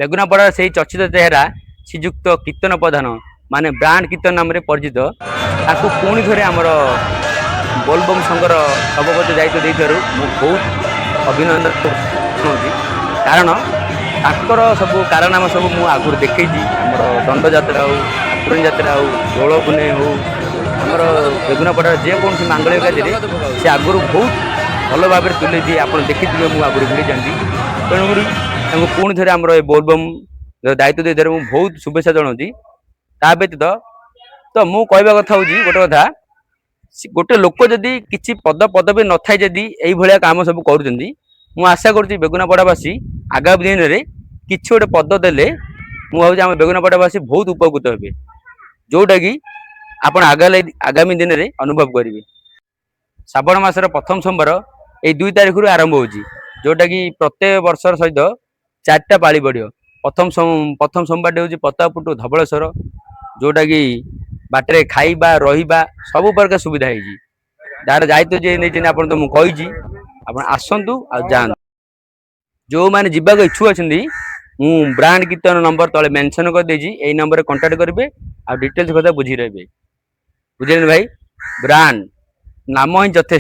बेगुनापड़ा से चर्चित चेहरा श्रीजुक्त कीर्तन प्रधान माने ब्रांड कीर्तन नाम परिचित ताकू पुणी थे आमर बोलबम संघर सभापति दायित्व देथारू बहुत अभिनंदन करुँच कारण ताकर सब कारनामा सब मु आगुरी देखी आमर दंड जात्रा हो ठाकुराणी जात्रा हो दोल पुने हो आमर बेगुनापड़ा जेकोसी मांगलिक कार्य से आगुरी बहुत भल भाव तुले दिए आप देखी मुझे आगुरी भिड़ी जाती तेणुक पुणी थे आमर बोलबम दायित्व दे बहुत शुभेच्छा जनाऊँगी ता व्यतीत तो मु कहवा कथा हूँ गोटे कथा गोटे लोक जदि किसी पद पदवी न थाए जदि यही भाया काम सब कर आशा करुँच बेगुनापड़ावासी आगामी दिन में किसी गोटे पद देले मुझे आम बेगुनापड़ावासी बहुत उपकृत हे जोटा कि आप आगामी दिन में अनुभव करेंगे। श्रावण मासर प्रथम सोमवार ये 2 तारिख रु आरंभ हो जोटा कि प्रत्येक वर्ष सहित 4टा पाली पड़ो प्रथम सोमवार हूँ प्रतापपुर धबलेश्वर जोटा कि बाटर खाइबा रहिबा सब प्रकार सुविधा है जार दायित्व जी नहीं आप तो मुझे आप आसतु आ जातु जो मैंने जीवा इच्छुक अच्छा मु ब्रांड कीर्तन नंबर तले मेंशन कर देजी यही नंबर कांटेक्ट करेंगे आ डिटेल्स कथा बुझी रहे बुझे भाई ब्रांड नाम ही यथेष्ट।